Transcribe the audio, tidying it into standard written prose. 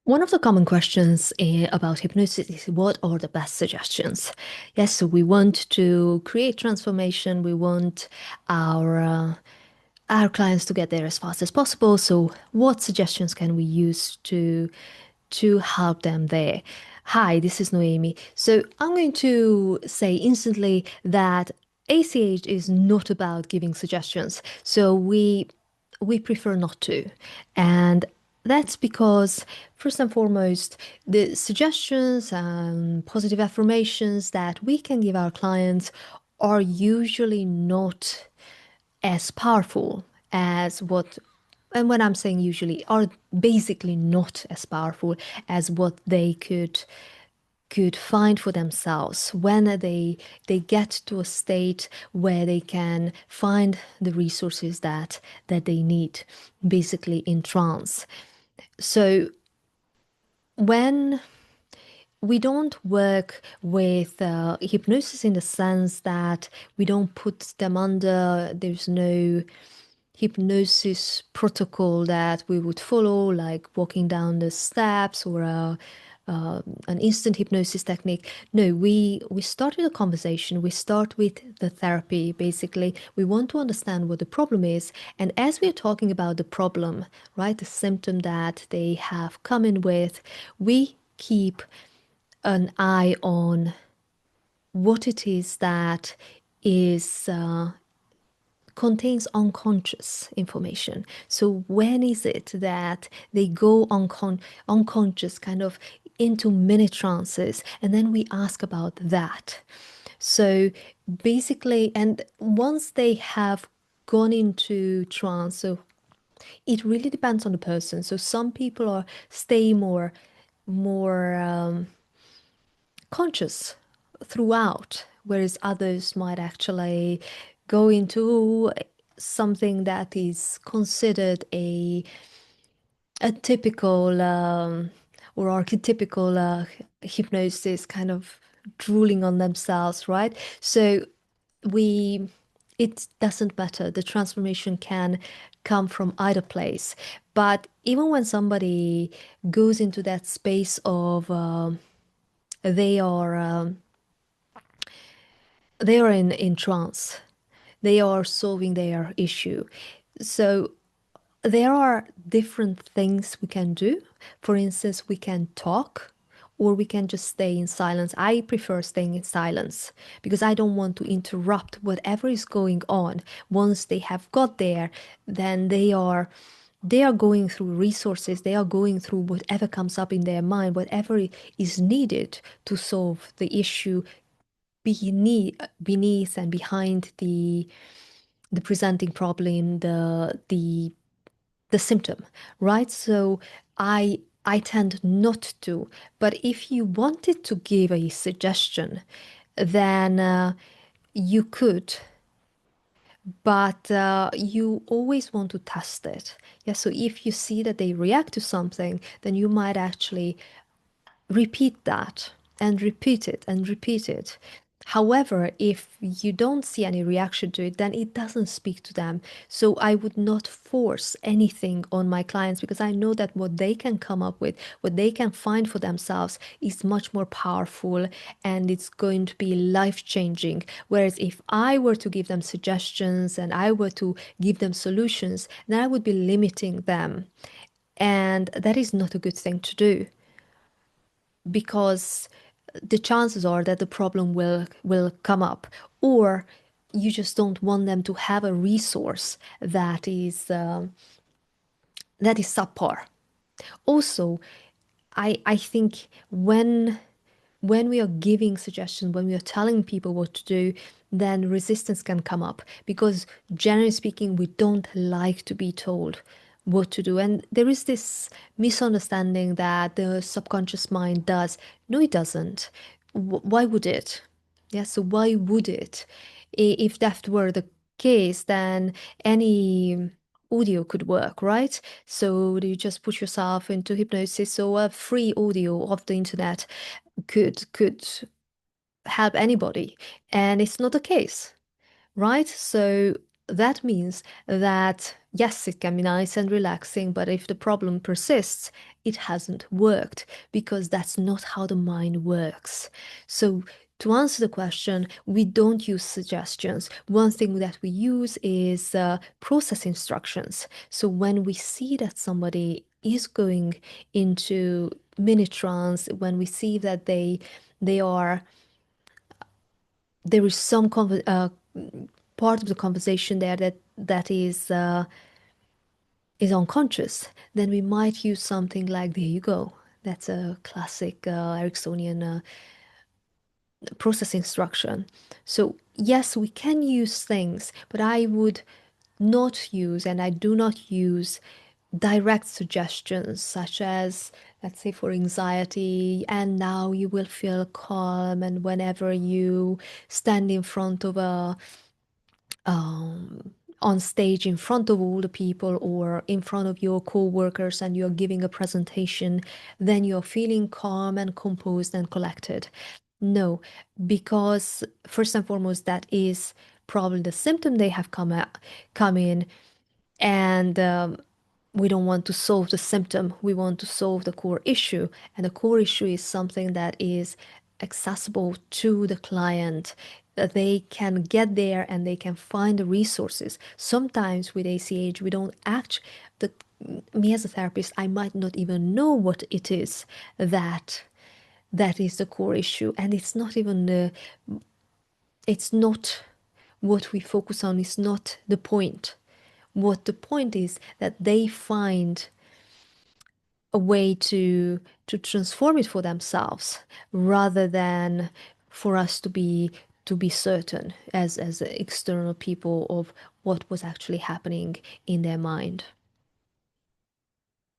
One of the common questions about hypnosis is what are the best suggestions? Yes, so we want to create transformation. We want our uh, our clients to get there as fast as possible. So, what suggestions can we use to help them there? Hi, this is Noemi. So, I'm going to say instantly that ACH is not about giving suggestions. So, we prefer not to. And that's because, first and foremost, the suggestions and positive affirmations that we can give our clients are usually not as powerful as what, and when I'm saying usually, are basically not as powerful as what they could find for themselves when they get to a state where they can find the resources that they need, basically in trance. So when we don't work with hypnosis in the sense that we don't put them under, there's no hypnosis protocol that we would follow, like walking down the steps or an instant hypnosis technique. No, we start with a conversation. We start with the therapy. Basically, we want to understand what the problem is, and as we're talking about the problem, right, the symptom that they have come in with, we keep an eye on what it is that is contains unconscious information. So when is it that they go unconscious, kind of into mini trances, and then we ask about that. So basically, and once they have gone into trance, so it really depends on the person. So some people are stay more conscious throughout, whereas others might actually go into something that is considered a typical or archetypical hypnosis, kind of drooling on themselves, right? So we it doesn't matter. The transformation can come from either place. But even when somebody goes into that space of they are um, they are in trance. They are solving their issue. So there are different things we can do. For instance, we can talk or we can just stay in silence. I prefer staying in silence because I don't want to interrupt whatever is going on. Once they have got there, then they are going through resources, they are going through whatever comes up in their mind, whatever is needed to solve the issue beneath and behind the presenting problem, the symptom, right? So I tend not to. But if you wanted to give a suggestion, then you could, but you always want to test it. Yeah, so if you see that they react to something, then you might actually repeat that and repeat it and repeat it. However, if you don't see any reaction to it, then it doesn't speak to them. So I would not force anything on my clients because I know that what they can come up with, what they can find for themselves is much more powerful and it's going to be life-changing. Whereas if I were to give them suggestions and I were to give them solutions, then I would be limiting them. And that is not a good thing to do because the chances are that the problem will come up, or you just don't want them to have a resource that is subpar. Also, I think when we are giving suggestions, when we are telling people what to do, then resistance can come up because generally speaking, we don't like to be told what to do. And there is this misunderstanding that the subconscious mind does. No, it doesn't. Why would it? Yeah, so why would it? If that were the case, then any audio could work, right? So you just put yourself into hypnosis, so a free audio of the internet could help anybody, and it's not the case, right? So that means that Yes, it can be nice and relaxing, but if the problem persists, it hasn't worked because that's not how the mind works. So, to answer the question, we don't use suggestions. One thing that we use is process instructions. So, when we see that somebody is going into mini trance, when we see that they are there is some part of the conversation there that is unconscious, then we might use something like, there you go. That's a classic Ericksonian process instruction. So, yes, we can use things, but I would not use, and I do not use direct suggestions, such as, let's say, for anxiety, and now you will feel calm, and whenever you stand in front of a on stage in front of all the people or in front of your co-workers and you're giving a presentation, then you're feeling calm and composed and collected. No, because first and foremost, that is probably the symptom they have come in, and we don't want to solve the symptom. We want to solve the core issue. And the core issue is something that is accessible to the client, that they can get there and they can find the resources. Sometimes with ACH, we don't act, the, me as a therapist, I might not even know what it is that is the core issue. And it's not even it's not what we focus on, is not the point. What the point is that they find a way to transform it for themselves rather than for us to be certain as external people of what was actually happening in their mind.